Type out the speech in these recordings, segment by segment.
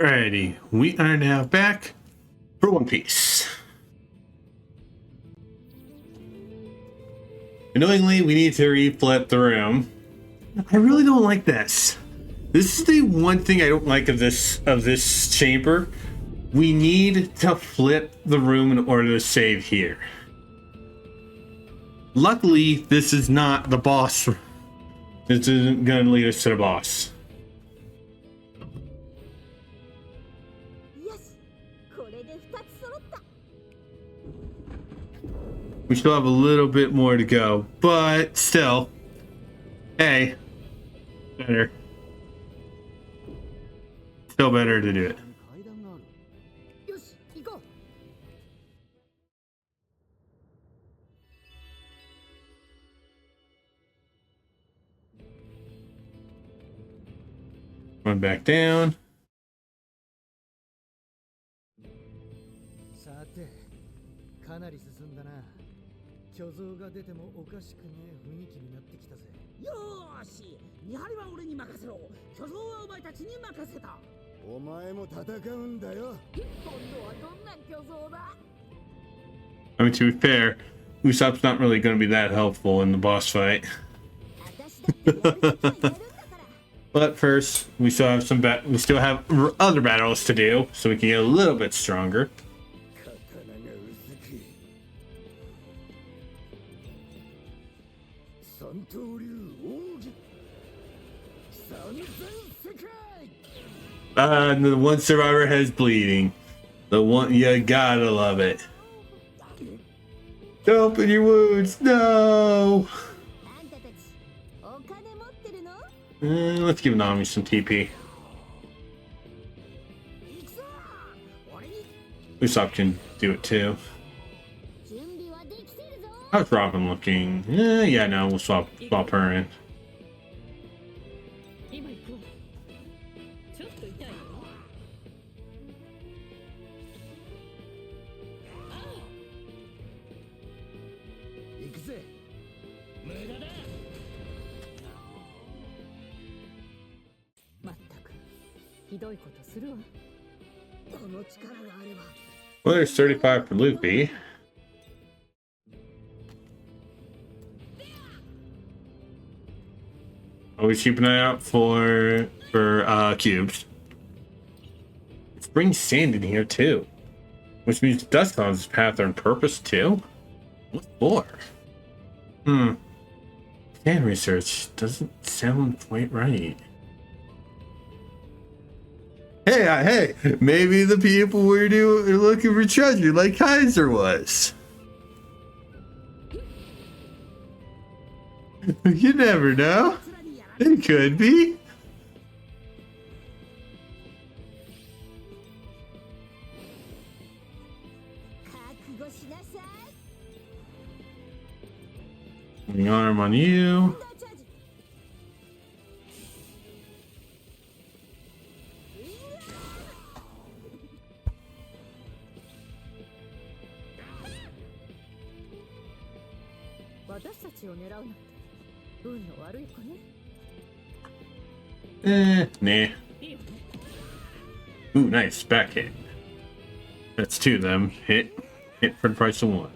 Alrighty, we are now back for One Piece. Annoyingly, we need to reflip the room. I really don't like this. This is the one thing I don't like of this chamber. We need to flip the room in order to save here. Luckily, this is not the boss. This isn't going to lead us to the boss. We still have a little bit more to go, but still, hey, better. Still better to do it. Run back down. I mean, to be fair, Usopp's not really going to be that helpful in the boss fight. But first, we still have other battles to do, so we can get a little bit stronger. And the one survivor has bleeding. The one, you gotta love it. Don't open your wounds, no! Let's give Nami some TP. Usopp can do it too. How's Robin looking? Yeah, no, we'll swap her in. Well, there's 35 for Luffy. Always keep an eye out for cubes. It brings sand in here too, which means dust on this path on purpose too. What for? Sand research doesn't sound quite right. Hey, maybe the people were looking for treasure like Kaiser was. You never know. It could be. Putting arm on you. Nah. Ooh, nice back hit. That's two of them. Hit for the price of one.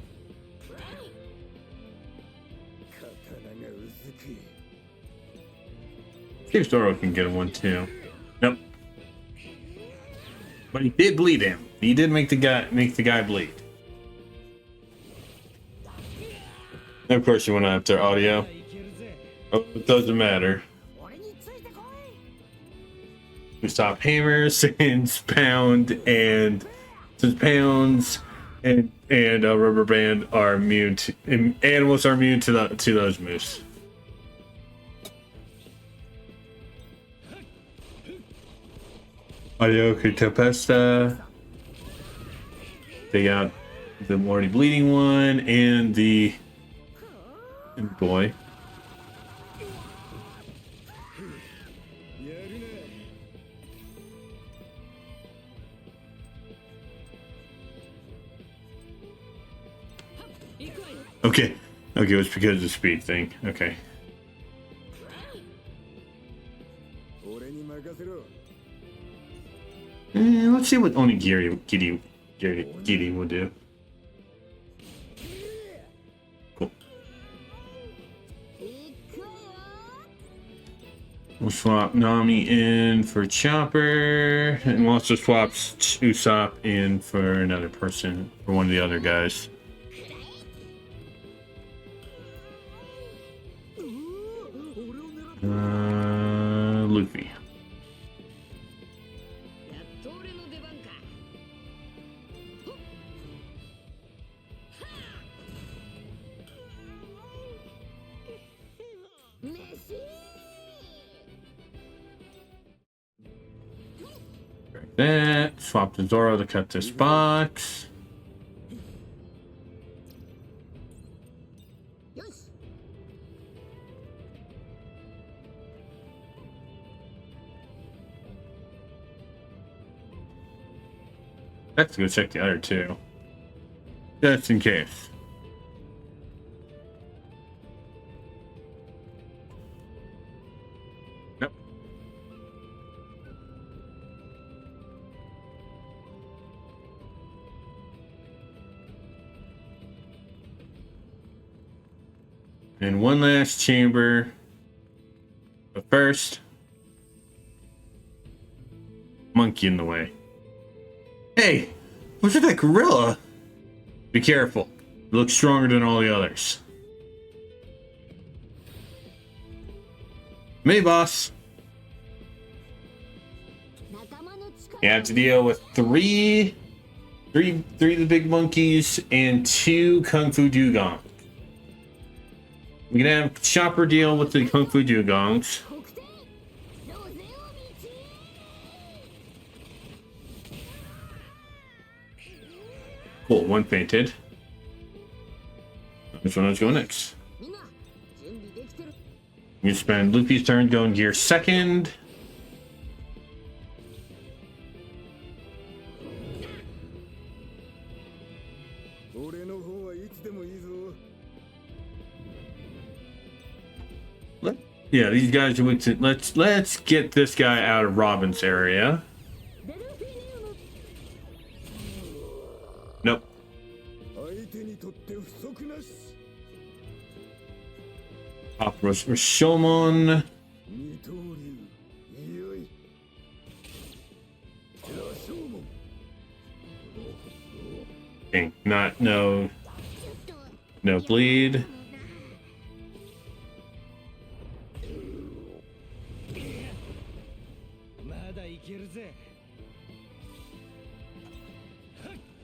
See if Zoro can get one too. Nope. But he did bleed him. He did make the guy bleed. And of course, you went after audio. Oh, it doesn't matter. We stop hammers since pounds and rubber band are immune to animals are immune to those moves. Audio could Tempesta. They got the already bleeding one and the boy. Okay, it was because of the speed thing. Okay. Let's see what only Giri will do. Cool. We'll swap Nami in for Chopper, and we'll also swap Usopp in for another person, for one of the other guys. Luffy. Like that. Swap to Zoro to cut this box. Let's go check the other two. Just in case. Nope. And one last chamber. But first, monkey in the way. Hey, look at that gorilla. Be careful. It looks stronger than all the others. Me, boss. You have to deal with three of the big monkeys and 2 Kung Fu Dugongs. We can have Chopper deal with the Kung Fu Dugongs. Cool, one fainted. Which one is going next? You spend Luffy's turn going gear second. Yeah, these guys are weak to. Let's get this guy out of Robin's area. Nope. Opera Shomon. Okay, no bleed.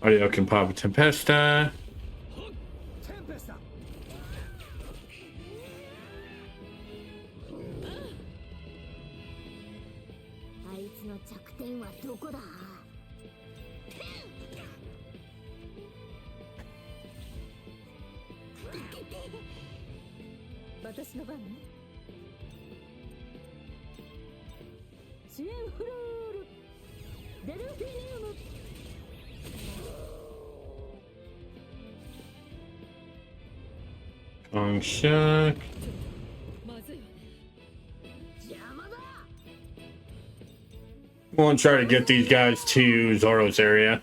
Audio can pop a Tempesta. Kong Shock. We'll try to get these guys to Zoro's area.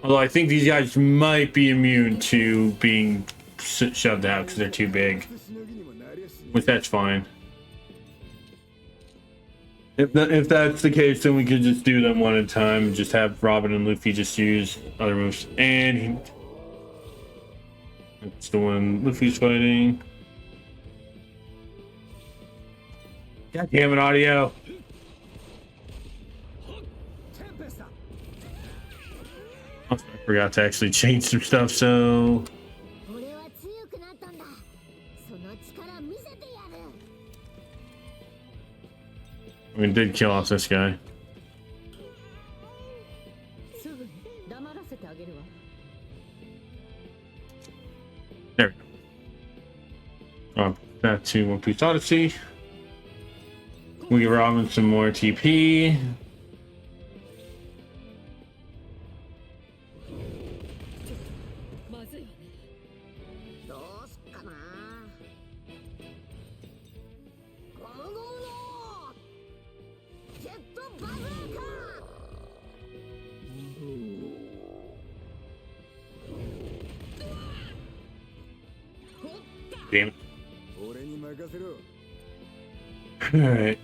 Although I think these guys might be immune to being shoved out because they're too big. Which that's fine. If that's the case, then we could just do them one at a time. Just have Robin and Luffy just use other moves. And that's the one Luffy's fighting. God damn it, audio. I forgot to actually change some stuff, so... We did kill off this guy. There we go. Back to One Piece Odyssey. We give Robin some more TP. Alright,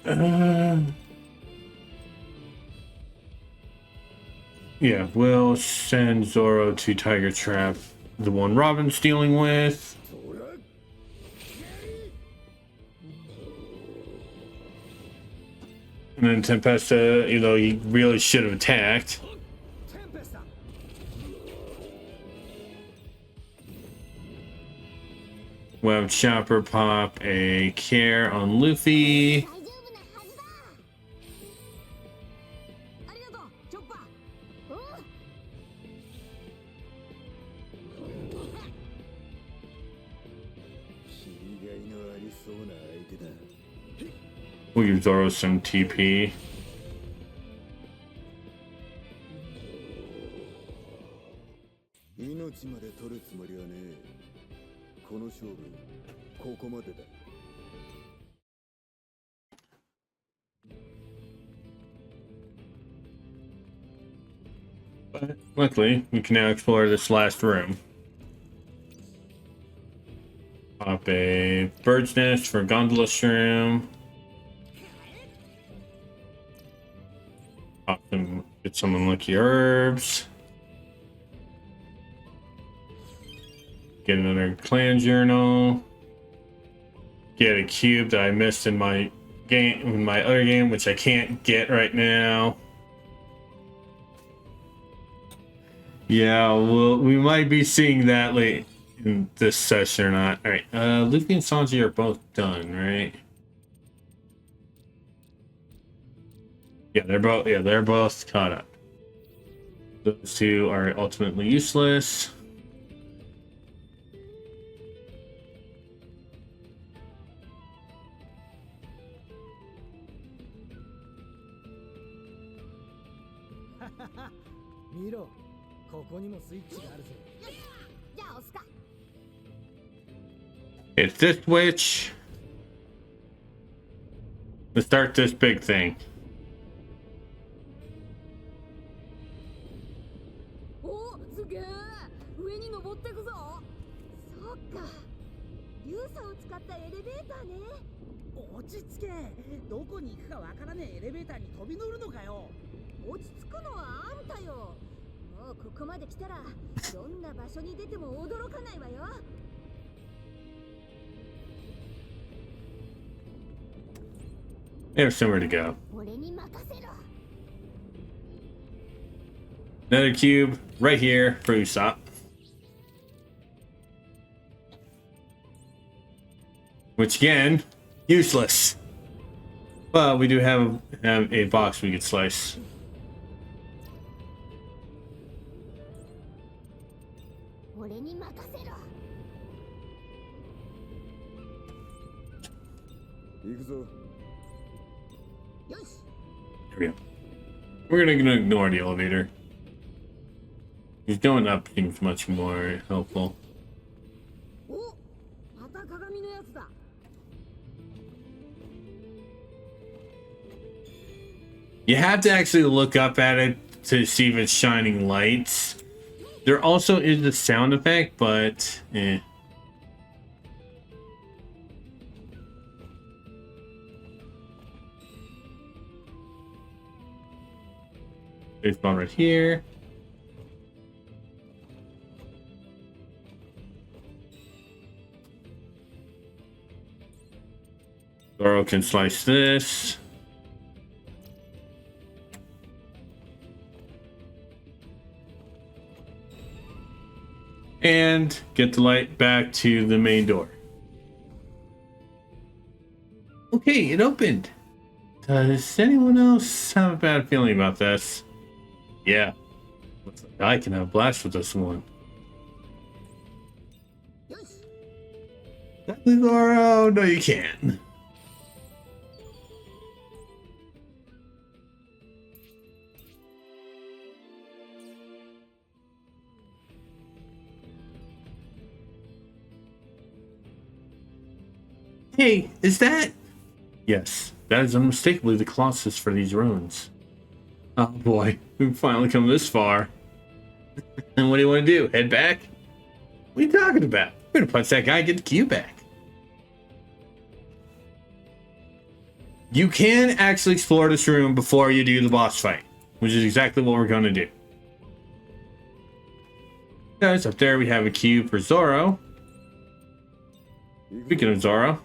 yeah, we'll send Zoro to Tiger Trap, the one Robin's dealing with. And then Tempesta, you know, he really should have attacked. We'll have Chopper pop a care on Luffy. We'll give Zoro some TP. But luckily, we can now explore this last room. Pop a bird's nest for Gondola Shroom. Pop them, get some unlucky herbs. Get another clan journal. Get a cube that I missed in my game, in my other game, which I can't get right now. Yeah, well, we might be seeing that late in this session or not. All right, Luffy and Sanji are both done, right? Yeah, they're both caught up. Those two are ultimately useless. It's this witch. Let's start this big thing. There's somewhere to go. Another cube right here for Usopp. Which again, useless. But we do have a box we could slice. There we go. We're gonna ignore the elevator. He's going up seems much more helpful. You have to actually look up at it to see if it's shining lights. There also is the sound effect, but There's one right here. Zoro can slice this. And get the light back to the main door. Okay, it opened. Does anyone else have a bad feeling about this? Yeah. Looks like I can have a blast with this one. Zoro, no you can't. Hey, is that? Yes, that is unmistakably the Colossus for these ruins. Oh boy, we've finally come this far. And what do you want to do? Head back? What are you talking about? We're gonna punch that guy and get the cube back. You can actually explore this room before you do the boss fight, which is exactly what we're going to do. Guys, up there we have a cube for Zoro. Speaking of Zoro.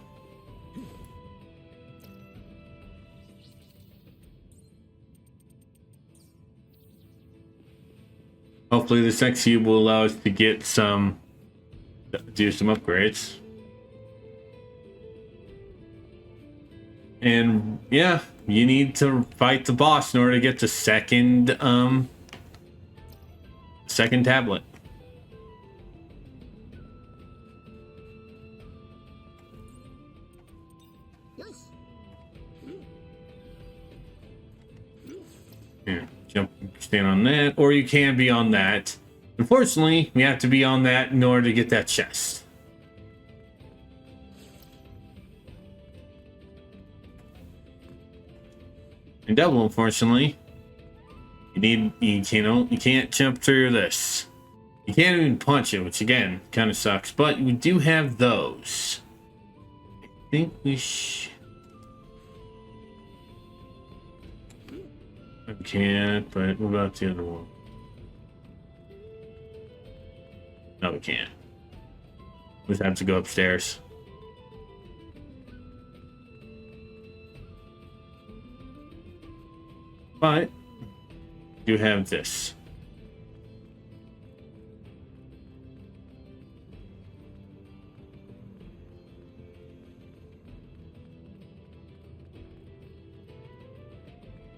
Hopefully this next cube will allow us to get do some upgrades. And yeah, you need to fight the boss in order to get the second tablet. Here, jump, stand on that, or you can be on that. Unfortunately, we have to be on that in order to get that chest. And double, unfortunately, you can't jump through this. You can't even punch it, which again kind of sucks. But we do have those. I think we should. I can't, but what about the other one? No, we can't. We just have to go upstairs. But you have this.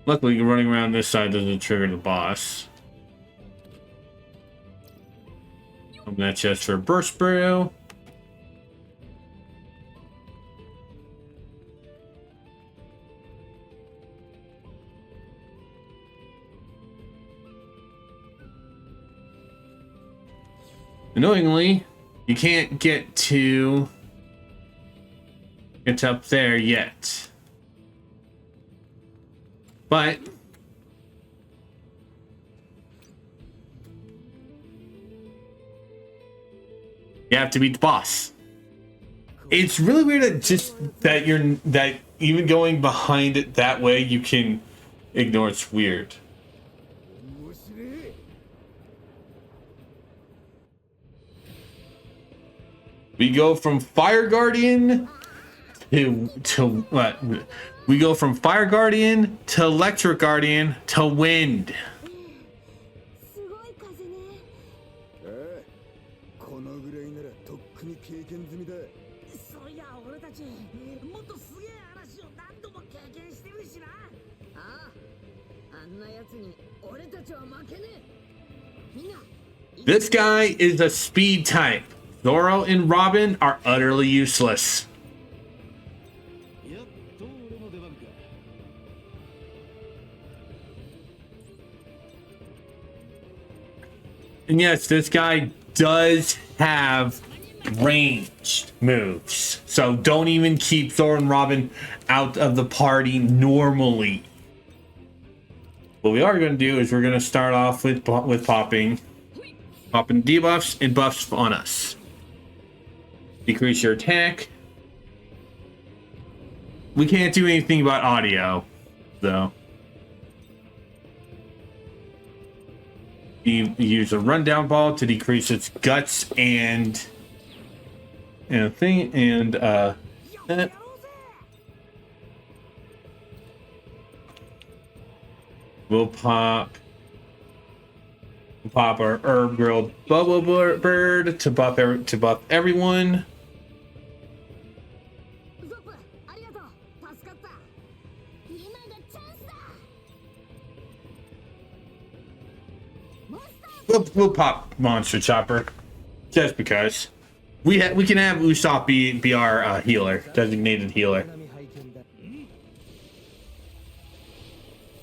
Luckily, running around this side doesn't trigger the boss. Open that chest for a burst brew. Annoyingly, you can't get up there yet. But you have to beat the boss. It's really weird that even going behind it that way you can ignore. It's weird. We go from Fire Guardian to what? We go from Fire Guardian to Electric Guardian to Wind. This guy is a speed type. Zoro and Robin are utterly useless. And yes, this guy does have ranged moves. So don't even keep Zoro and Robin out of the party normally. What we are going to do is we're going to start off with popping debuffs and buffs on us. Decrease your attack. We can't do anything about audio, though. You use a rundown ball to decrease its guts and a thing, and we'll pop our herb grilled bubble bird to buff everyone. We'll pop Monster Chopper just because we can have Usopp be our healer, designated healer.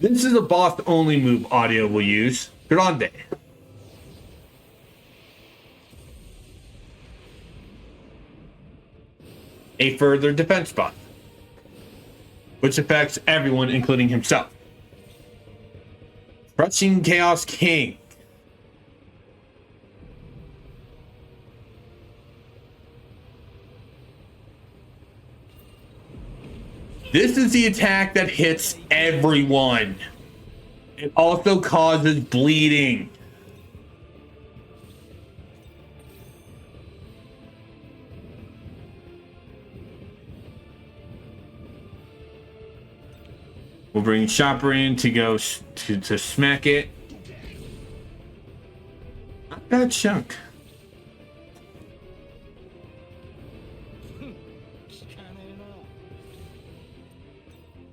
This is a boss only move audio will use. Grande. A further defense buff, which affects everyone, including himself. Crushing Chaos King. This is the attack that hits everyone. It also causes bleeding. We'll bring Chopper in to go to smack it. Not bad chunk.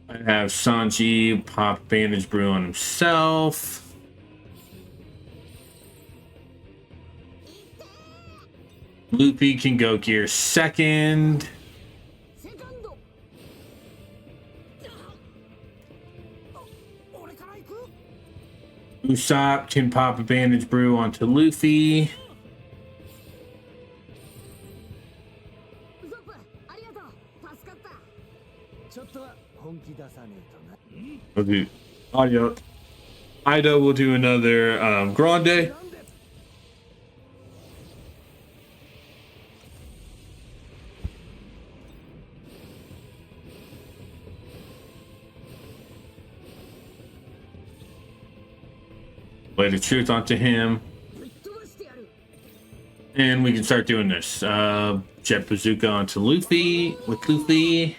I have Sanji pop bandage brew on himself. Luffy can go gear second. Usopp can pop a bandage brew onto Luffy. We'll do audio. Ido will do another grande. Blade of Truth onto him. And we can start doing this. Jet Bazooka onto Luffy with Luffy.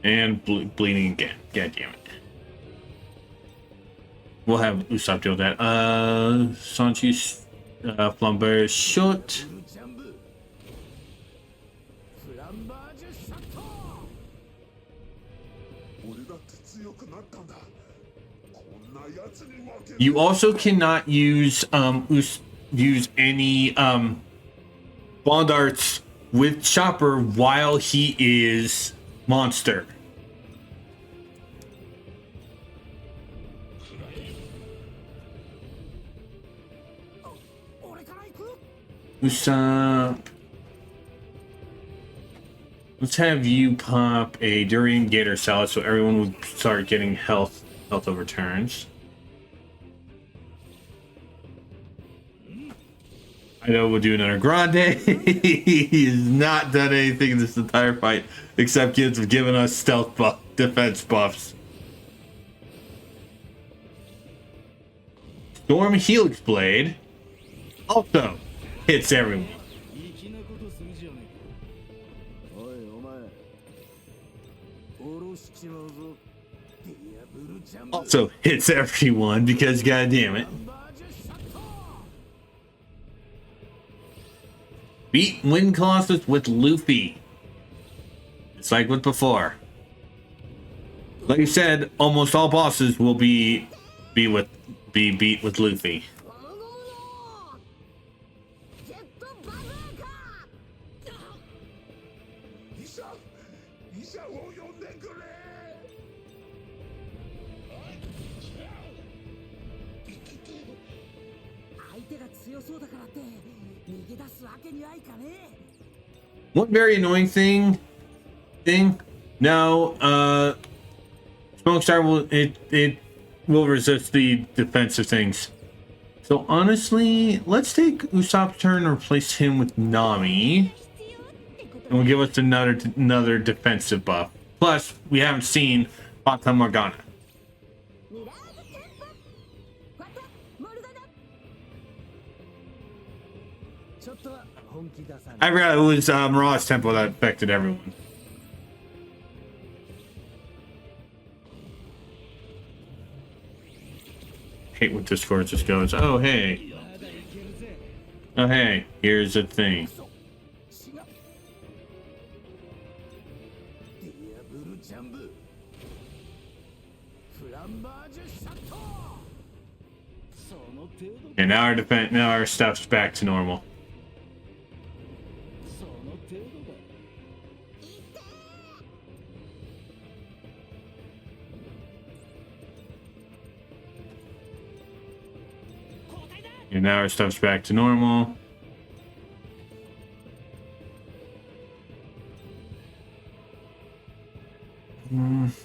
And bleeding again. God damn it. We'll have Usopp deal with that. Sanji's Flambeau shot. You also cannot use any bond arts with Chopper while he is monster. Usopp. Let's have you pop a durian gator salad so everyone will start getting health overturns. I know we'll do another grande. He's not done anything in this entire fight except giving us stealth buff, defense buffs. Storm Helix Blade also hits everyone. Also hits everyone because goddamn it. Beat Wind Colossus with Luffy. It's like with before. Like I said, almost all bosses will be beat with Luffy. One very annoying thing. No, Smoke Star will will resist the defensive things. So honestly, let's take Usopp's turn and replace him with Nami, and we'll give us another defensive buff. Plus, we haven't seen Fata Morgana. I forgot it was Raw's Temple that affected everyone. Hate when Discord just goes, oh hey, here's the thing. And now our stuff's back to normal. And now our stuff's back to normal.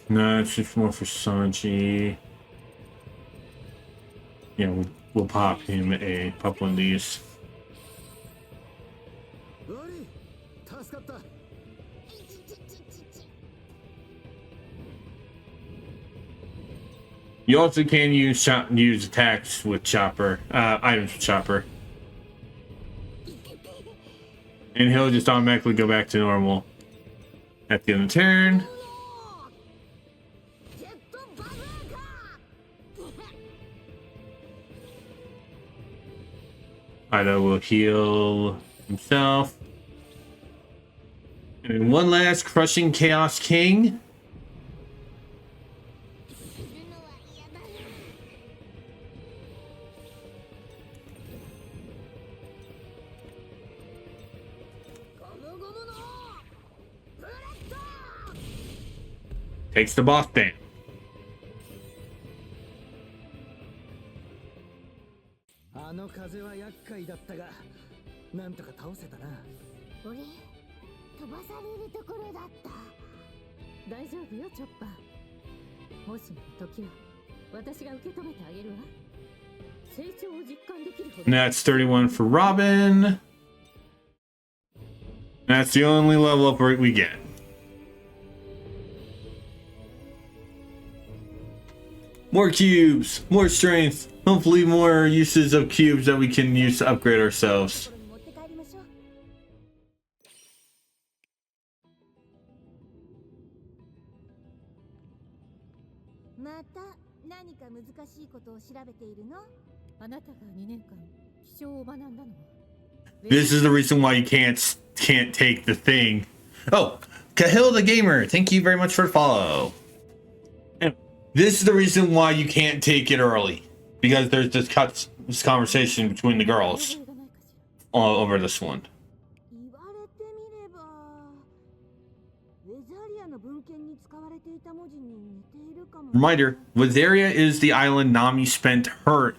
No, it's just more for Sanji. Yeah, we'll pop him one of these. You also can use attacks with Chopper, items with Chopper. And he'll just automatically go back to normal at the end of the turn. Ido will heal himself. And one last Crushing Chaos King. Takes the boss down. And that's 31 for Robin. That's the only level up rate we get. More cubes, more strength, hopefully more uses of cubes that we can use to upgrade ourselves. This is the reason why you can't take the thing. Oh, Cahill the Gamer, thank you very much for the follow. This is the reason why you can't take it early, because there's this conversation between the girls all over this one. Reminder: Wazaria is the island Nami spent her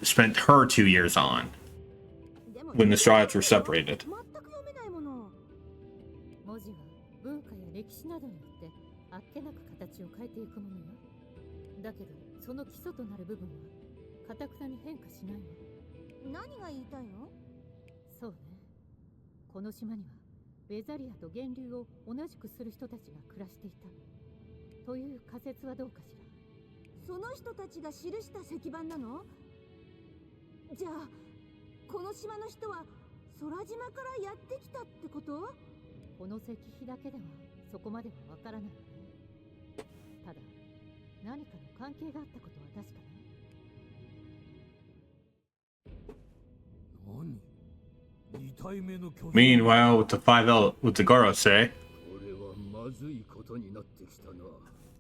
2 years on when the Straw Hats were separated. Meanwhile, with the 5L, with the Gorosei,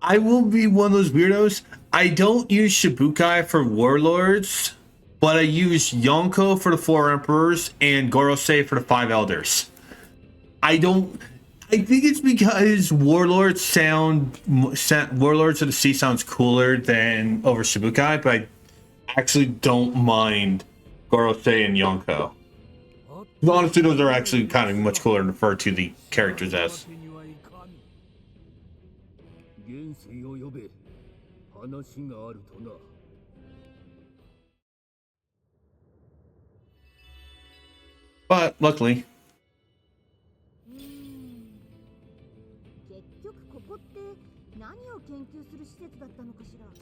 I will be one of those weirdos. I don't use Shibukai for Warlords, but I use Yonko for the 4 Emperors and Gorosei for the 5 Elders. I think it's because Warlords of the Sea sounds cooler than over Shibukai, but I actually don't mind Gorosei and Yonko. Honestly, those are actually kind of much cooler to refer to the characters as. But luckily,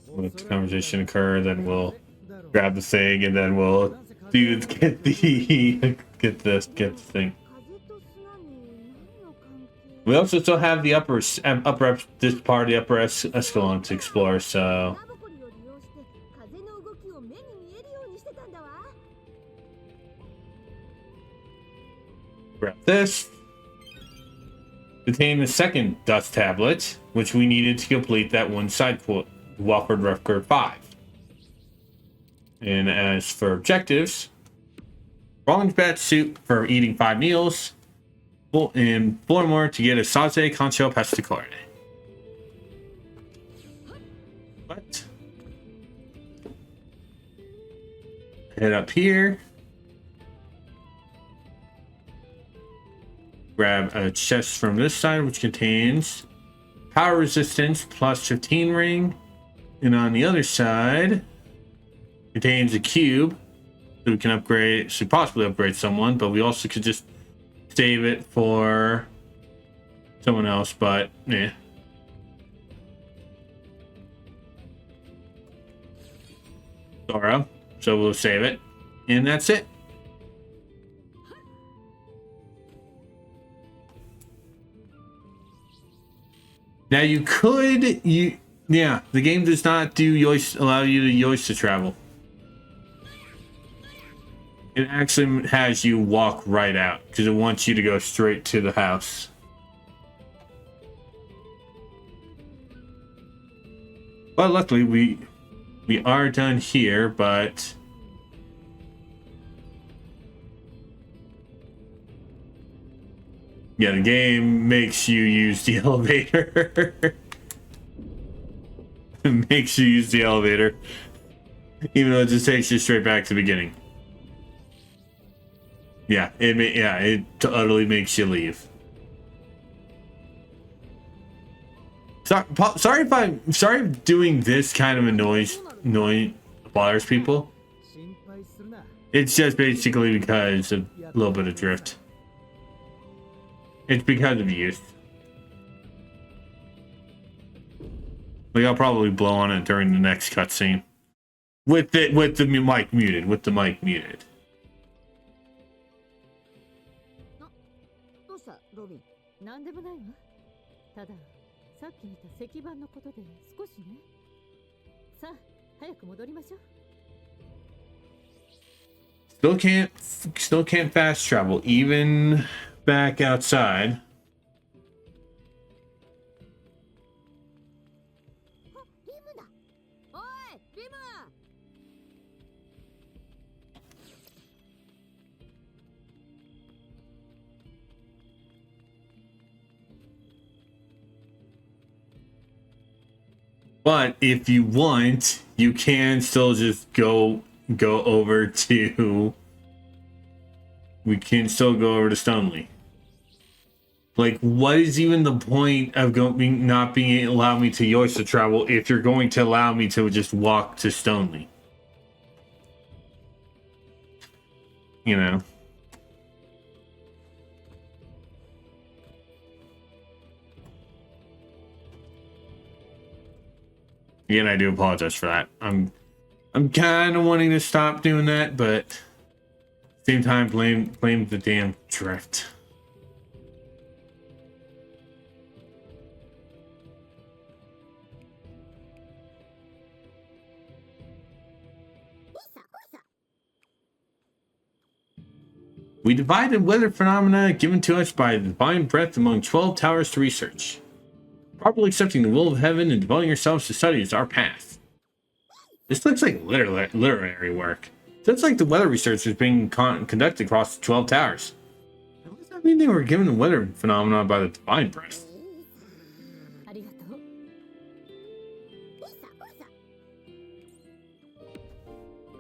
when the conversation occur, then we'll grab the thing, and then we'll get the thing. We also still have the upper this part of the upper Escalon to explore, so grab this. Contain the second dust tablet, which we needed to complete that one side quote, Walford Record 5. And as for objectives, Rollins bat soup for eating 5 meals, and 4 more to get a Saze Concho Pasticore. What? Head up here. Grab a chest from this side, which contains power resistance plus 15 ring. And on the other side, contains a cube So we can upgrade, should possibly upgrade someone, but we also could just save it for someone else, but yeah. Sora. So we'll save it. And that's it. Now yeah, the game does not allow you to Yoista travel. It actually has you walk right out because it wants you to go straight to the house. But luckily we are done here, but yeah, the game makes you use the elevator. It makes you use the elevator, even though it just takes you straight back to the beginning. Yeah, it utterly makes you leave. Sorry if doing this kind of bothers people. It's just basically because of a little bit of drift. It's because of youth. Like I'll probably blow on it during the next cutscene. With the mic muted. なんでもないわ。ただ、さっき見た石板のことで少しね。さあ、早く戻りましょう。Still can't fast travel, even back outside. But if you want, you can still just go over to. We can still go over to Stoneleigh. Like, what is even the point of not being allow me to Yoista travel if you're going to allow me to just walk to Stoneleigh? You know. Again, I do apologize for that. I'm kind of wanting to stop doing that, but at the same time, blame the damn drift. We divided weather phenomena given to us by the divine breath among 12 towers to research. Properly accepting the will of heaven and devoting yourselves to study is our path. This looks like literary work. It looks like the weather research is being conducted across the 12 towers. What does that mean they were given the weather phenomena by the divine breath?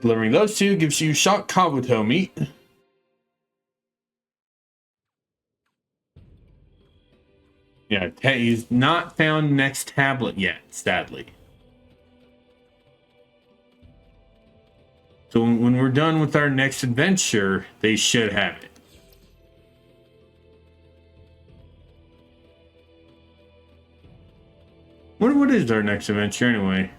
Delivering those two gives you shock kabuto meat. Yeah, he's not found next tablet yet, sadly. So when we're done with our next adventure, they should have it. What is our next adventure anyway?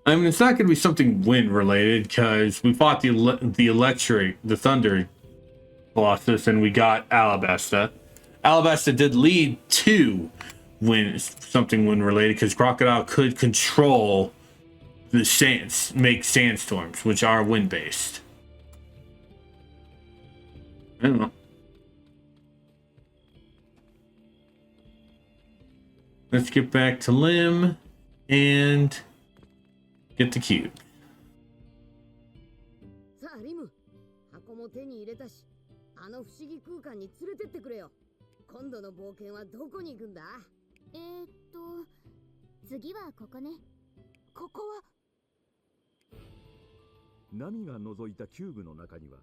I mean, it's not going to be something wind related because we fought the thunder Colossus, and we Got Alabasta. Alabasta did lead to something wind related because Crocodile could control the make sandstorms, which are wind based. I don't know. Let's get back to Lim and get the cube. さあリム、箱も手に入れたし、あの不思議空間に連れてってくれよ。今度の冒険はどこに行くんだ？次はここね。ここは？ナミが覗いたキューブの中には、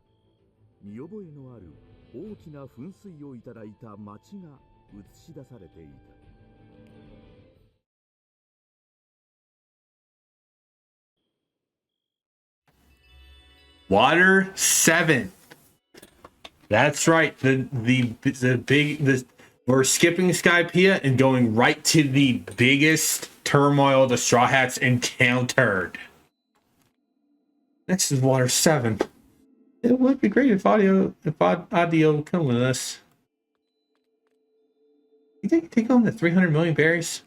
見覚えのある大きな噴水をいただいた町が映し出されていた。Water 7. That's right. We're skipping Skypiea and going right to the biggest turmoil the Straw Hats encountered. Next is Water 7. It would be great if Audio would come with us. You think take home the 300 million berries?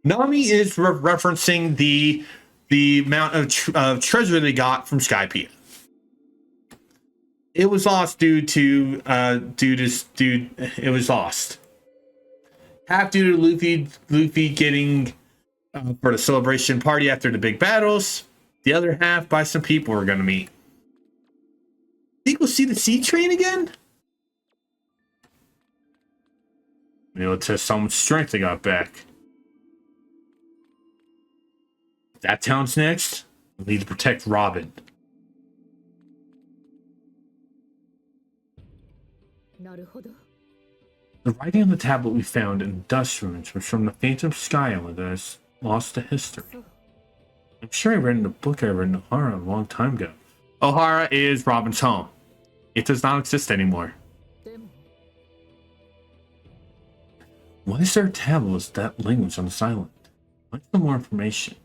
Nami is referencing the amount of treasure they got from Skypiea. It was lost due to it was lost. Half due to Luffy getting for the celebration party after the big battles. The other half by some people we're gonna meet. Think we'll see the sea train again? Maybe we'll test someone's strength they got back. That town's next. We need to protect Robin. The writing on the tablet we found in the dust ruins was from the Phantom Sky Island that is lost to history. I'm sure I read in the book I read in O'Hara a long time ago. O'Hara is Robin's home. It does not exist anymore. Why is there a tablet with that language on this island? I'd like some more information.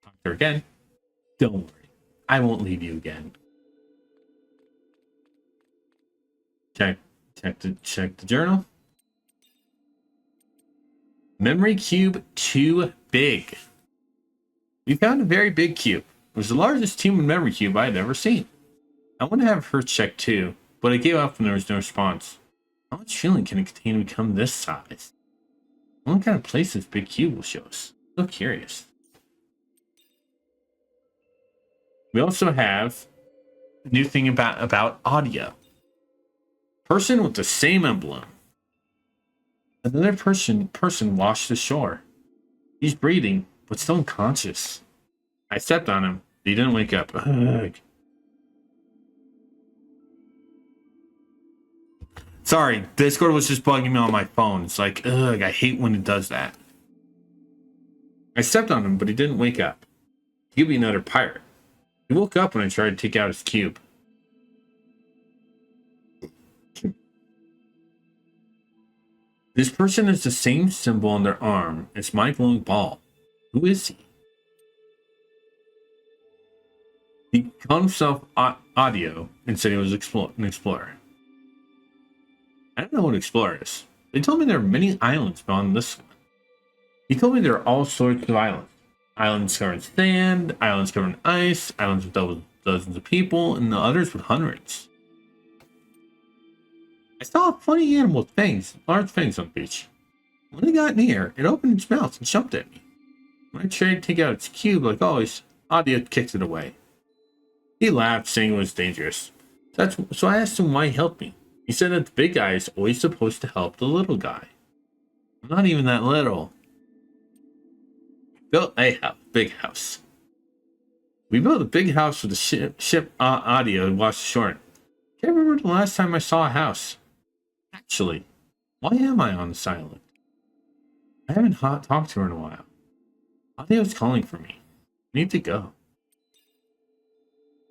Talk to her again. Don't worry. I won't leave you again. Check the journal. Memory cube too big. We found a very big cube. It was the largest human memory cube I had ever seen. I want to have her checked too, but I gave up when there was no response. How much feeling can a container become this size? What kind of place this big cube will show us? So curious. We also have a new thing about audio. Person with the same emblem. Another person washed ashore. He's breathing, but still unconscious. I stepped on him. He didn't wake up. Ugh. Sorry, Discord was just bugging me on my phone. It's like, ugh, I hate when it does that. I stepped on him, but he didn't wake up. He could be another pirate. He woke up when I tried to take out his cube. This person has the same symbol on their arm as my glowing ball. Who is he? He called himself Audio and said he was an explorer. I don't know what an explorer is. They told me there are many islands beyond this one. He told me there are all sorts of islands. Islands covered in sand, islands covered in ice, islands with dozens of people, and the others with hundreds. I saw funny animal things, large things on the beach. When it got near, it opened its mouth and jumped at me. When I tried to take out its cube, like always, Audio kicked it away. He laughed, saying it was dangerous. So I asked him why he helped me. He said that the big guy is always supposed to help the little guy. I'm not even that little. Built a big house. We built a big house with the ship Audio and washed ashore. Can't remember the last time I saw a house. Actually, why am I on this island? I haven't talked to her in a while. Audio's calling for me. I need to go.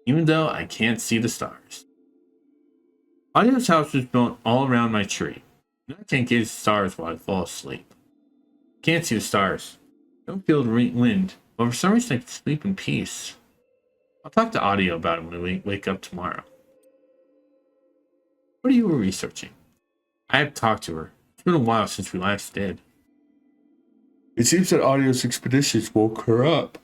Even though I can't see the stars. Audio's house was built all around my tree. And I can't get the stars while I fall asleep. Can't see the stars. Don't feel the wind, but for some reason I can sleep in peace. I'll talk to Audio about it when we wake up tomorrow. What are you researching? I have talked to her. It's been a while since we last did. It seems that Audio's expeditions woke her up.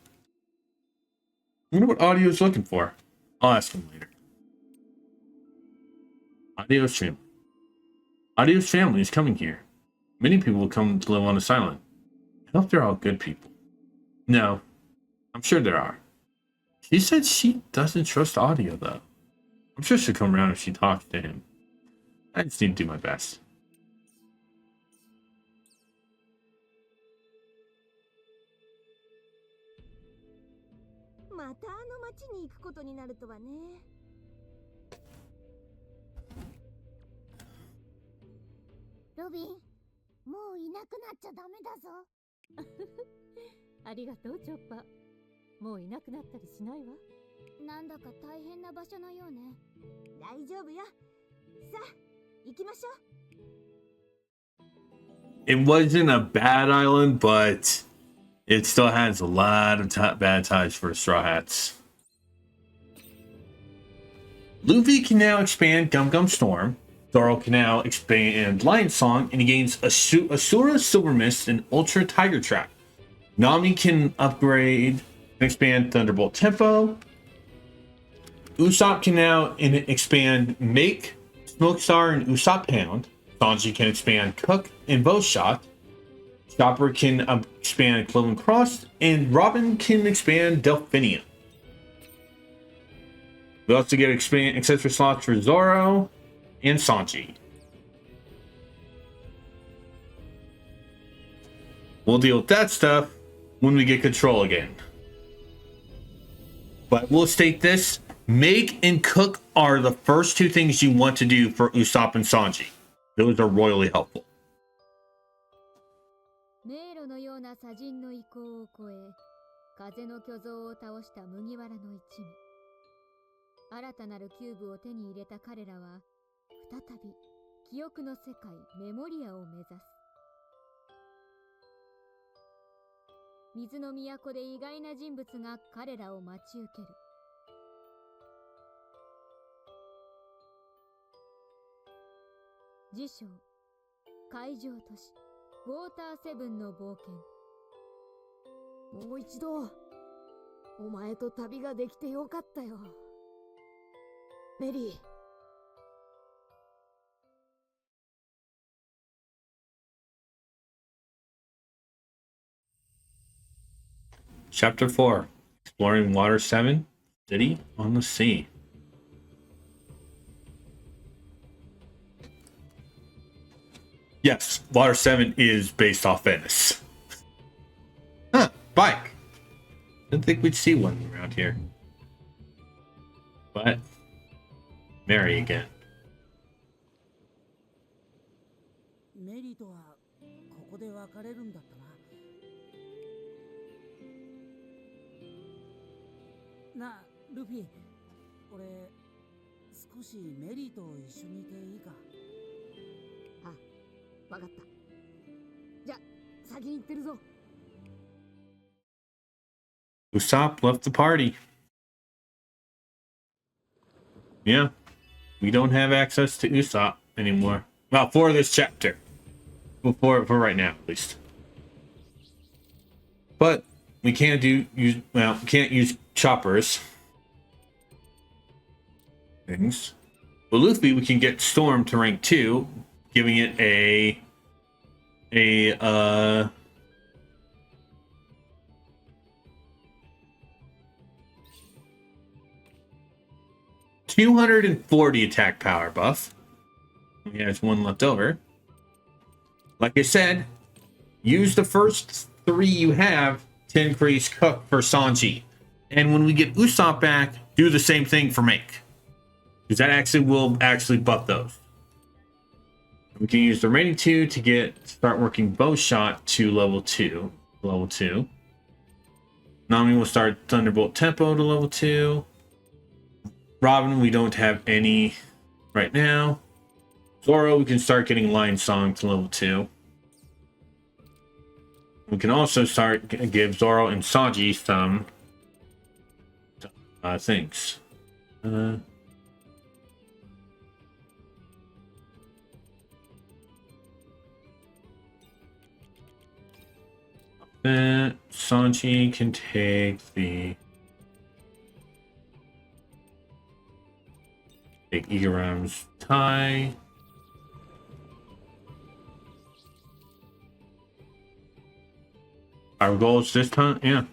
I wonder what Audio's looking for. I'll ask him later. Audio's family. Audio's family is coming here. Many people will come to live on this island. I hope they're all good people. No, I'm sure there are. She said she doesn't trust Audio, though. I'm sure she'll come around if she talks to him. I just need to do my best. ありがとうチョッパー。もういなくなったりしないわ。なんだか大変な場所のようね。大丈夫よ。さあ、行きましょう。It wasn't a bad island, but it still has a lot of bad ties for Straw Hats. Luffy can now expand Gum Gum Storm. Zoro can now expand Lion Song, and he gains Asura Silver Mist and Ultra Tiger Trap. Nami can upgrade and expand Thunderbolt Tempo. Usopp can now expand Make, Smoke Star, and Usopp Pound. Sanji can expand Cook and Bow Shot. Chopper can expand Cloven Cross, and Robin can expand Delphinium. We also get accessory slots for Zoro and Sanji. We'll deal with that stuff when we get control again. But we'll state this: Make and Cook are the first two things you want to do for Usopp and Sanji. Those are royally helpful. 迷路のような砂人の意向を超え、風の巨像を倒した麦わらの一味。新たなるキューブを手に入れた彼らは、再び記憶の世界メモリアを目指す。水の都で意外な人物が彼らを待ち受ける。自称海上都市ウォーターセブンの冒険。もう一度お前と旅ができてよかったよ、メリー。Chapter 4: Exploring Water 7, City on the Sea. Yes, Water 7 is based off Venice. Huh, bike. Didn't think we'd see one around here. But, Mary again. メリーとはここで別れるんだったな。なあ、ルフィ、俺少しメリーと一緒にいていいか？あ、わかった。じゃ、先に行ってるぞ。Usopp left the party. Yeah, we don't have access to Usopp anymore. Well, for this chapter. For right now, at least. But we can't we can't use choppers. Things. But Luffy, we can get Storm to rank 2, giving it a 240 attack power buff. He has one left over. Like I said, use the first 3 you have to increase Cook for Sanji. And when we get Usopp back, do the same thing for Make. Because that will actually buff those. We can use the remaining 2 to start working Bow Shot to level 2. Nami will start Thunderbolt Tempo to level 2. Robin, we don't have any right now. Zoro, we can start getting Lion Song to level 2. We can also give Zoro and Sanji some things. Then Sanji can take Igaram's tie. Our goals this time, yeah.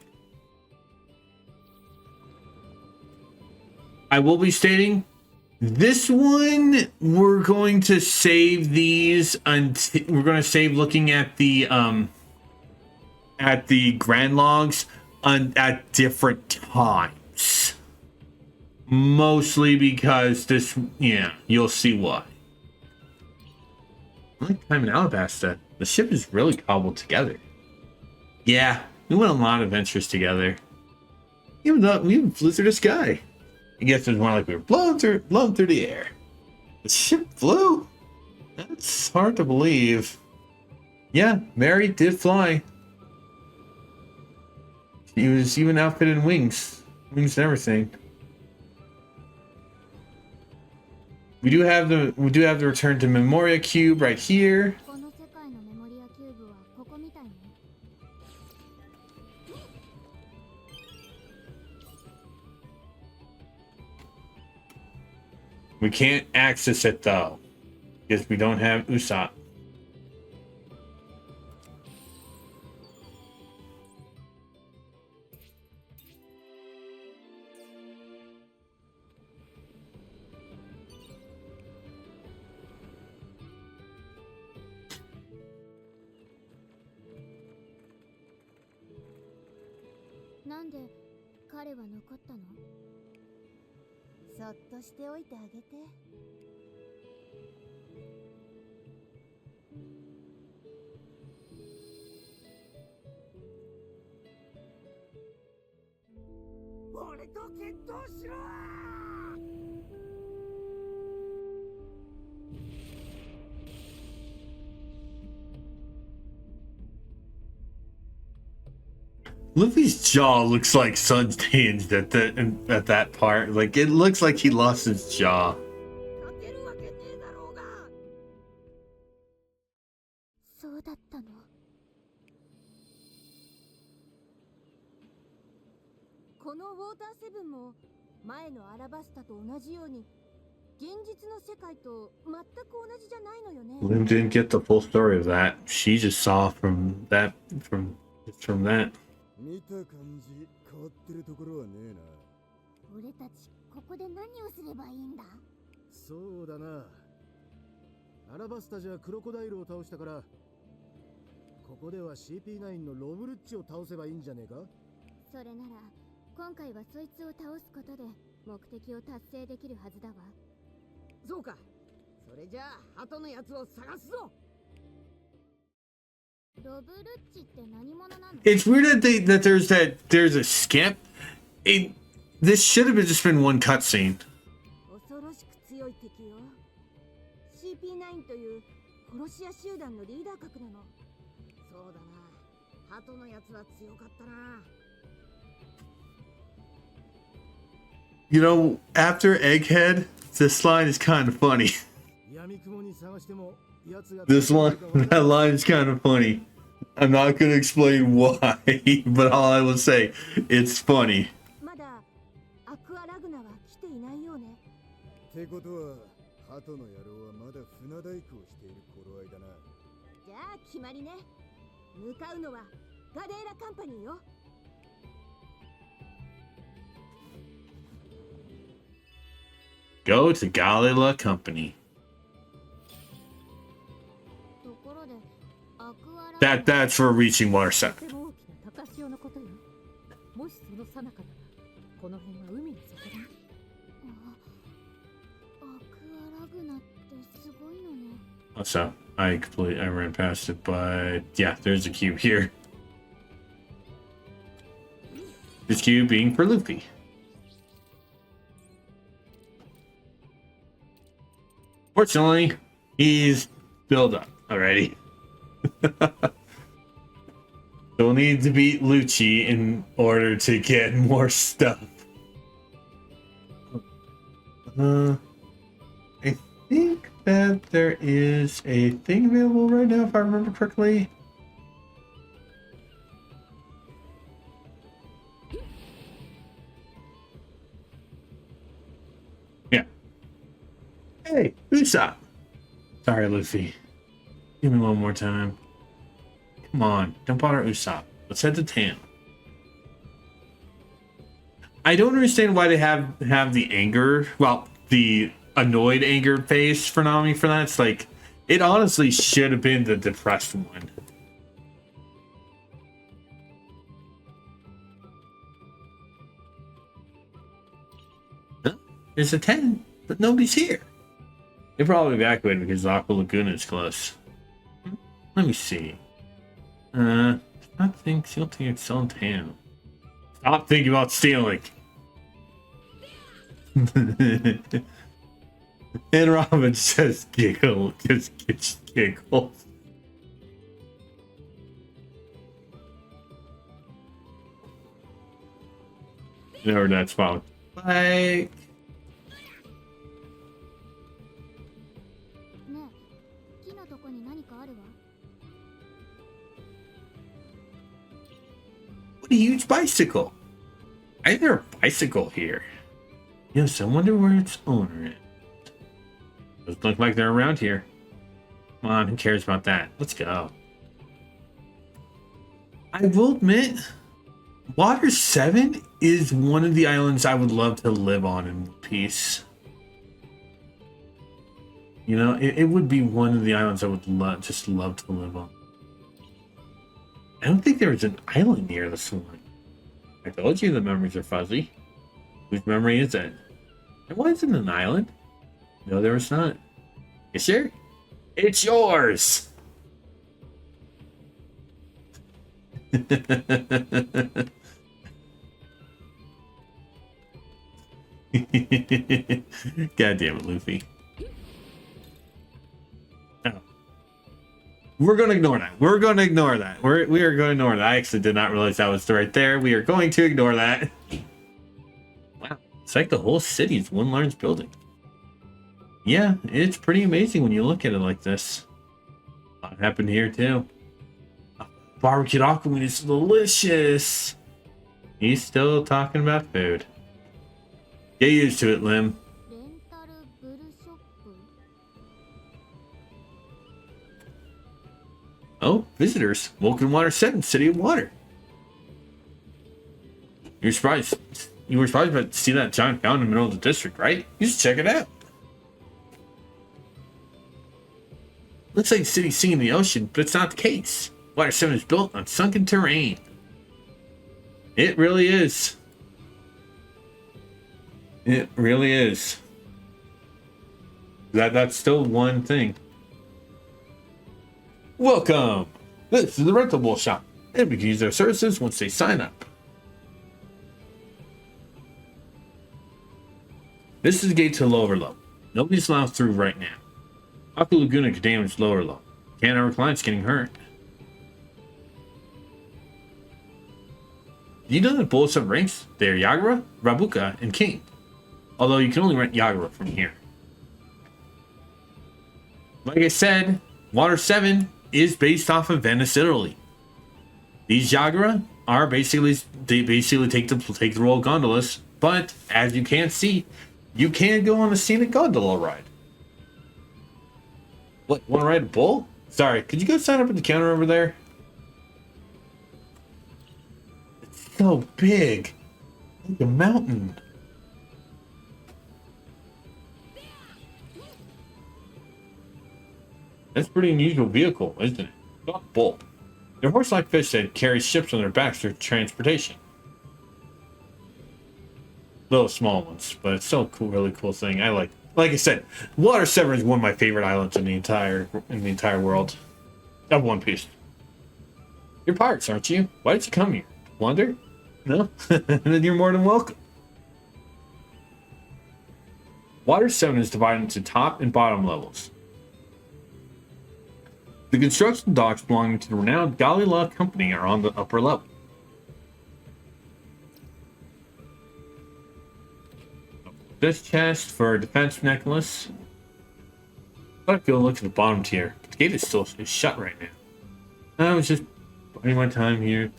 I will be stating this one. We're going to save these until we're going to save looking at the grand logs at different times. Mostly because this, yeah, you'll see why. I like time in Alabasta. The ship is really cobbled together. Yeah, We went on a lot of adventures together. Even though we even flew through the sky. I guess it was more like we were blown through the air. The ship flew? That's hard to believe. Yeah, Mary did fly. She was even outfitted in wings. Wings and everything. We do have the return to Memoria Cube right here. この世界のメモリアキューブはここみたいね。 We can't access it though, because we don't have Usopp. Why そっとしておいてあげて。俺と決闘しろLuffy's jaw looks like sun-tinged at that part. Like, it looks like he lost his jaw. 勝てるわけねえだろうが。そうだったの。このウォーターセブンも前のアラバスタと同じように現実の世界と全く同じじゃないのよね。 Lim didn't get the full story of that. She just saw from that. 見た感じ変わってるところはねえな。俺たちここで何をすればいいんだ。そうだな。アラバスタじゃクロコダイルを倒したから、ここでは CP9 のロブルッチを倒せばいいんじゃねえか。それなら今回はそいつを倒すことで目的を達成できるはずだわ。そうか。それじゃあ鳩のやつを探すぞ。ロブルッチって何者なの？ It's weird that there's a skip. This should have just been one cutscene. 恐ろしく強い敵よ。CP9 という殺し屋集団のリーダー格なの。そうだな。鳩のやつは強かったな。You know, after Egghead, this line is kind of funny. 闇雲に探してもやつが This one, that line is kind of funny. I'm not going to explain why, but all I will say, it's funny. まだアクアラグナは来ていないようね。ってことは鳩の野郎はまだ船大工をしている頃合いだな。じゃあ決まりね。向かうのはガデーラカンパニーよ。Go to Galila Company. ところでアクアラ That's for reaching Water 7. とても大きな高潮のことよ。もしその最中ならこの辺は海の底だ。アクアラグナってすごいのね。 So I ran past it, but yeah, there's a cube here. This cube being for Luffy. Fortunately, he's built up already. So we'll need to beat Lucci in order to get more stuff. I think that there is a thing available right now, if I remember correctly. Yeah. Hey, Usopp. Sorry, Luffy. Give me one more time. Come on, don't bother Usopp. Let's head to town. I don't understand why they have the anger, well, the annoyed anger face for Nami for that. It's like, it honestly should have been the depressed one. Huh? There's a 10, but nobody's here. They probably evacuated because Aqua Laguna is close. Let me see. Steal thing excellent hand. Stop thinking about stealing. And Robin just giggles. Just giggles. No, that's fine. Like. ねえ、木のとこに何かあるわ。 What a huge bicycle! Is there a bicycle here? Yes, I wonder where its owner is. Doesn't look like they're around here. Come on, who cares about that? Let's go. I will admit, Water 7 is one of the islands I would love to live on in One Piece. You know, it would be one of the islands I would just love to live on. I don't think there was an island near this one. I told you the memories are fuzzy. Whose memory is it? There wasn't an island. No, there was not. You sure? It's yours! God damn it, Luffy. Oh. We're going to ignore that. We're going to ignore that. We are going to ignore that. I actually did not realize that was right there. We are going to ignore that. Wow. It's like the whole city is one large building. Yeah, it's pretty amazing when you look at it like this. That happened here too. Barbecued aquaman is delicious. He's still talking about food. Get used to it, Lim. レンタルブルショップ。 Oh, visitors. Welcome to Water 7, City of Water. You were surprised about to see that giant fountain in the middle of the district, right? You should check it out. Looks like the city's sinking in the ocean, but it's not the case. Water 7 is built on sunken terrain. It really is. It really is. That's still one thing. Welcome! This is the rental bull shop, and we can use their services once they sign up. This is the gate to the lower level. Nobody's allowed through right now. Aqua Laguna could damage lower level. Can't have our clients getting hurt. Do you know that bullets have ranks? They are Yagura, Rabuka, and King. Although you can only rent Yagura from here. Like I said, Water 7 is based off of Venice, Italy. These Yagura are basically take the role of gondolas, but as you can see, you can go on a scenic gondola ride. What, want to ride a bull? Sorry, could you go sign up at the counter over there? It's so big. Like a mountain. That's a pretty unusual vehicle, isn't it? Not a bull. They're horse-like fish that carry ships on their backs for transportation. Little small ones, but it's still a cool, really cool thing. Like I said, Water 7 is one of my favorite islands in the entire world of One Piece. You're pirates, aren't you? Why did you come here? Wander? No? Then you're more than welcome. Water 7 is divided into top and bottom levels. The construction docks belonging to the renowned Galila Company are on the upper level. This chest for a defense necklace. I'll go look at the bottom tier. The gate is still shut right now. I was just biding my time here.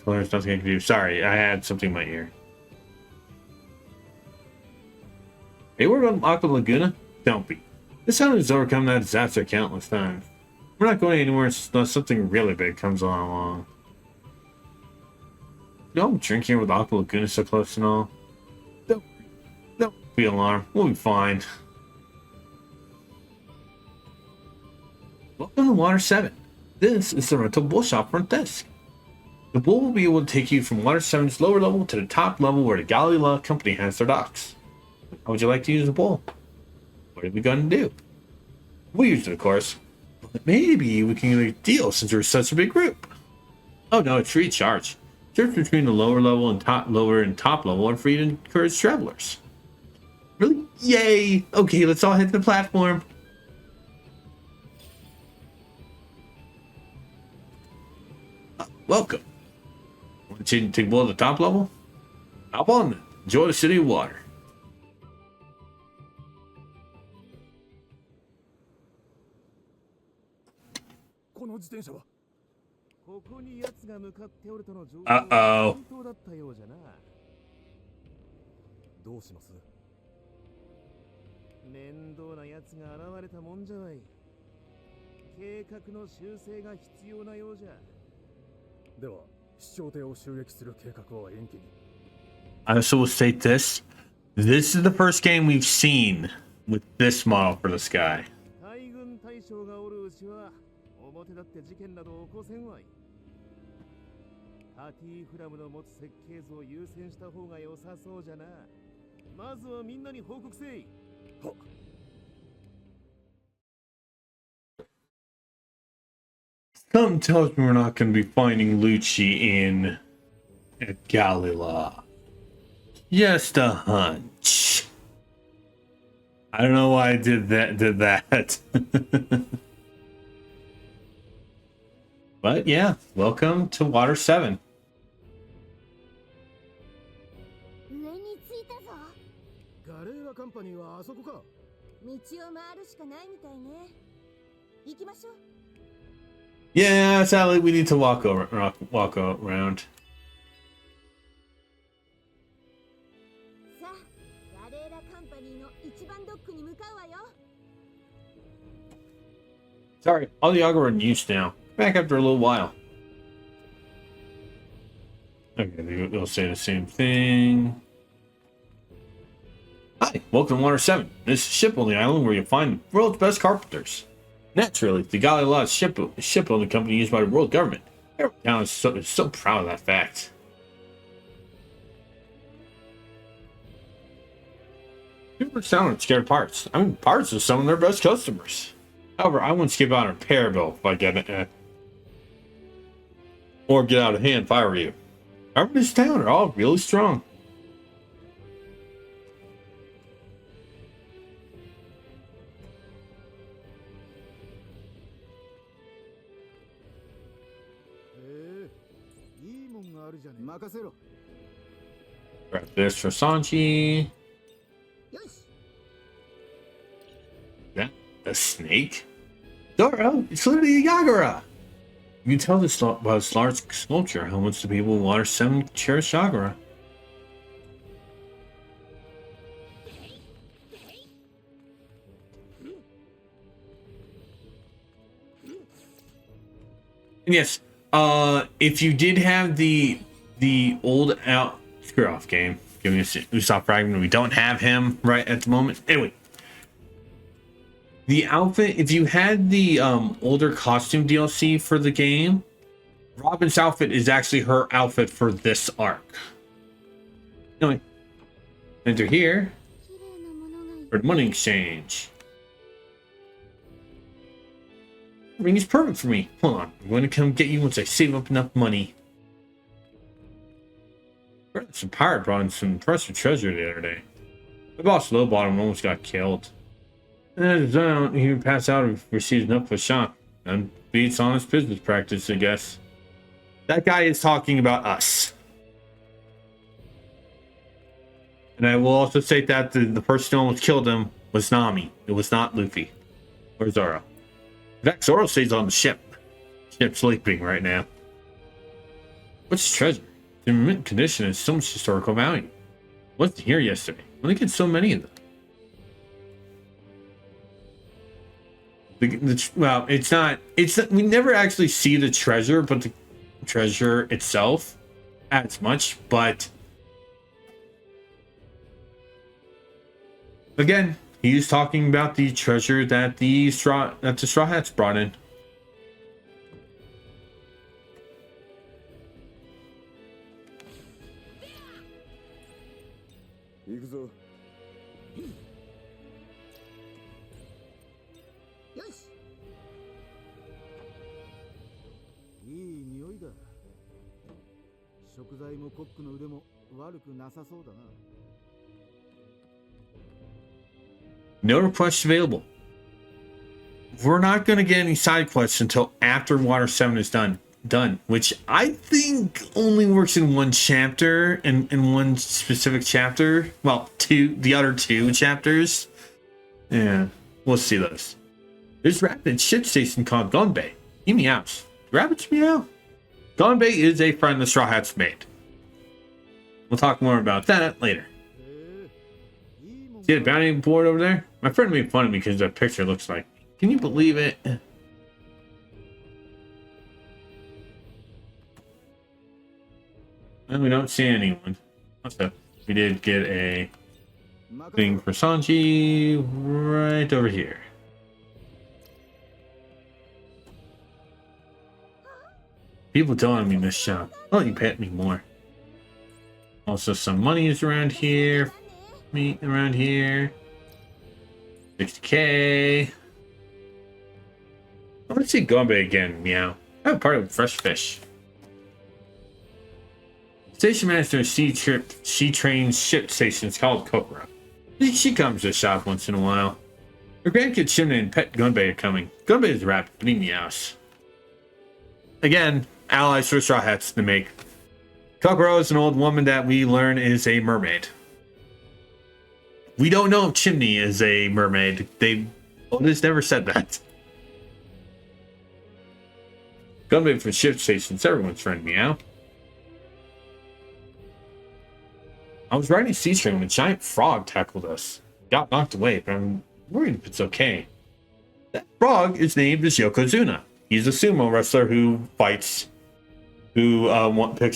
Well, there's nothing I can do. Sorry, I had something in my ear. Hey, we're on Aqua Laguna? Don't be. This island has overcome that disaster countless times. We're not going anywhere unless something really big comes along. You know, I'm drinking here with Aqua Laguna so close and all. Don't be alarmed. We'll be fine. Welcome to Water 7. This is the rental bull shop front desk. The bull will be able to take you from Water 7's lower level to the top level where the Galila Company has their docks. How would you like to use the bull? What are we going to do? We'll use it, of course. Maybe we can make a deal since we're such a big group. Oh no, it's free charge. Search between the lower level and top level are free to encourage travelers. Really? Yay! Okay, let's all hit the platform. Welcome. Want to take below the top level? Hop on then. Enjoy the city of water. この自転車はここに奴が向かっておるとの情報 Uh-oh. は本当だったようじゃな。どうします？面倒な奴が現れたもんじゃわい。計画の修正が必要なようじゃ。では、飛翔艇を襲撃する計画は延期に。I also will state this. This is the first game we've seen with this model for this guy. 大軍大将がおるうちは表だって事件など起こせんわい。パティフラムの持つ設計図を優先した方が良さそうじゃな。まずはみんなに報告せい。はっ。Something tells me we're not going to be finding Lucci in at Galila. Just a hunch. I don't know why I did that. But yeah, welcome to Water 7. 上に着いたぞ。ガレーラカンパニーはあそこか。道を回るしかないみたいね。行きましょう。 Yeah, sadly we need to walk around. さあ、ガレーラカンパニーの一番ドックに向かうわよ。 Sorry, all the Agua are in use now. Back after a little while. Okay, they'll say the same thing. Hi, welcome to Water 7. This is a ship on the island where you'll find the world's best carpenters. Naturally, the Galileo shipbuilding company used by the world government. Everyone down is so proud of that fact. Super sound scared parts. I mean, parts are some of their best customers. However, I wouldn't skip out on a repair bill if I get it. Or get out of hand if I were you. Everyone in this town are all really strong. Grab this for Sanji. よし。 That a snake? Doro, it's literally Yagura! You can tell this about this large sculpture how much the people in Water 7 cherish Yagura. And yes, if you did have the old screw off game, give me a Usopp fragment. We don't have him right at the moment. Anyway, the outfit. If you had the older costume DLC for the game, Robin's outfit is actually her outfit for this arc. Anyway, enter here for the money exchange. Ring is perfect for me. Hold on, I'm going to come get you once I save up enough money. Some pirate brought in some impressive treasure the other day. The boss lowballed him and almost got killed. And as a result, he passed out and received enough of a shock. And beats honest business practice, I guess. That guy is talking about us. And I will also say that the person who almost killed him was Nami. It was not Luffy. Or Zoro. In fact, Zoro stays on the ship. Ship's sleeping right now. What's the treasure? The mint condition has so much historical value. Wasn't here yesterday. When did I get so many of them? Well, it's not. We never actually see the treasure, but the treasure itself adds much. But again, he's talking about the treasure that the Straw Hats brought in. 隊もコックの腕も悪くなさそうだな。No requests available. We're not going to get any side quests until after Water 7 is done, which I think only works in one chapter, in one specific chapter. Well, the other two chapters. Yeah, we'll see those. There's a rapid ship station called Gonbei. He meows. Rabbits meow. Gonbei is a friend the Straw Hats made. We'll talk more about that later. See the bounty board over there? My friend made fun of me because that picture looks like. Can you believe it? And we don't see anyone. Also, we did get a thing for Sanji right over here. People telling me this shop. Oh, you pet me more. Also, some money is around here. Me around here. 60k. Oh, let's see Gombe again. Meow. Oh, part of fresh fish. Station master sea train ship station is called Kokoro. She comes to the shop once in a while. Her grandkid Shimne and pet Gunbei are coming. Gunbei is wrapped, but he meows. Again, allies for Straw Hats to make. Kokoro is an old woman that we learn is a mermaid. We don't know if Chimney is a mermaid. Otis never said that. Gunbei for ship stations, everyone's friend meow. I was riding Sea Train when a giant frog tackled us. Got knocked away, but I'm worried if it's okay. That frog is named as Yokozuna. He's a sumo wrestler who picks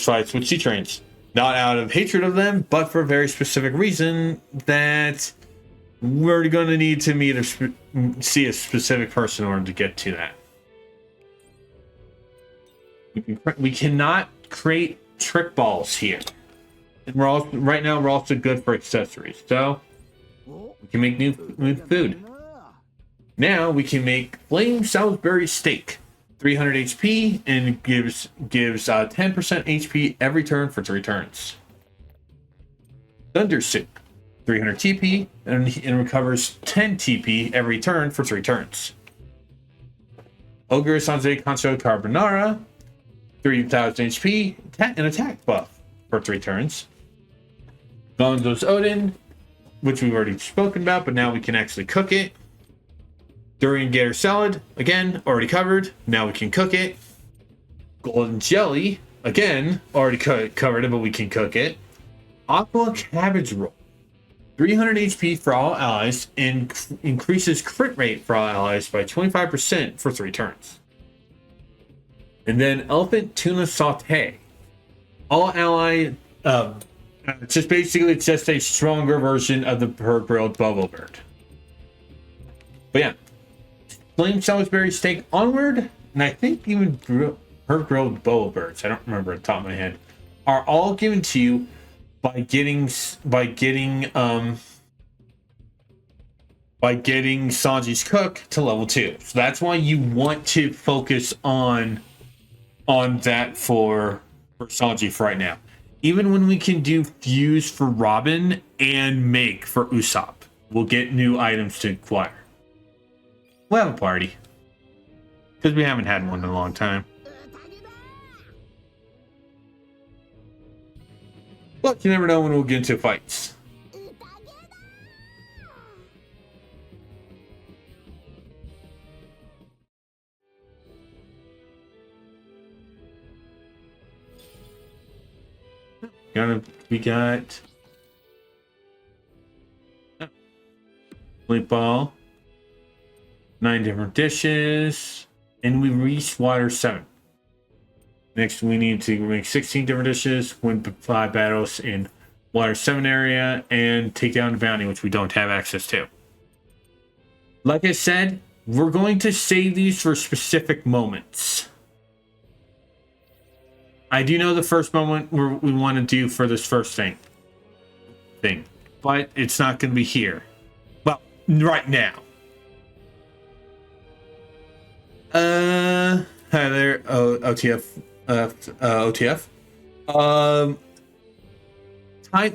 fights with sea trains. Not out of hatred of them, but for a very specific reason that we're going to need to see a specific person in order to get to that. We cannot create trick balls here. And right now we're also good for accessories. So we can make new food. Now we can make flame Salisbury steak. 300 HP and gives 10% HP every turn for 3 turns. Thunder Soup, 300 TP and recovers 10 TP every turn for 3 turns. Ogre Sanze Concho Carbonara, 3000 HP and attack buff for 3 turns. Gonzo's Odin, which we've already spoken about, but now we can actually cook it. Durian Gator Salad, again, already covered. Now we can cook it. Golden Jelly, again, already covered it, but we can cook it. Aqua Cabbage Roll, 300 HP for all allies, and increases crit rate for all allies by 25% for 3 turns. And then Elephant Tuna Saute. All ally, it's just a stronger version of the herb-grilled bubble bird. But yeah. Flame Salisbury steak onward, and I think even herb-grilled boa birds, I don't remember at the top of my head, are all given to you by getting Sanji's cook to level 2. So that's why you want to focus on that for Sanji for right now. Even when we can do fuse for Robin and make for Usopp, we'll get new items to acquire. We'll have a party. Because we haven't had one in a long time. But you never know when we'll get into fights. We got... Sleep ball. 9 different dishes, and we reached water 7. Next, we need to make 16 different dishes, win 5 battles in water 7 area, and take down the bounty, which we don't have access to. Like I said, we're going to save these for specific moments. I do know the first moment we want to do for this first thing, but it's not going to be here. Well, right now. Hi there, OTF.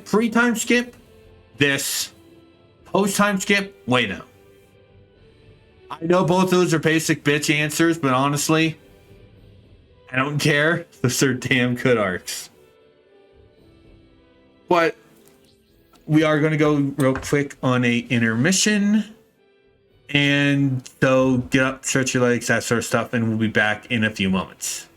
Pre-time skip, this. Post-time skip, wait now. I know both those are basic bitch answers, but honestly, I don't care. Those are damn good arcs. But we are going to go real quick on a intermission. And so get up, stretch your legs, that sort of stuff, and we'll be back in a few moments.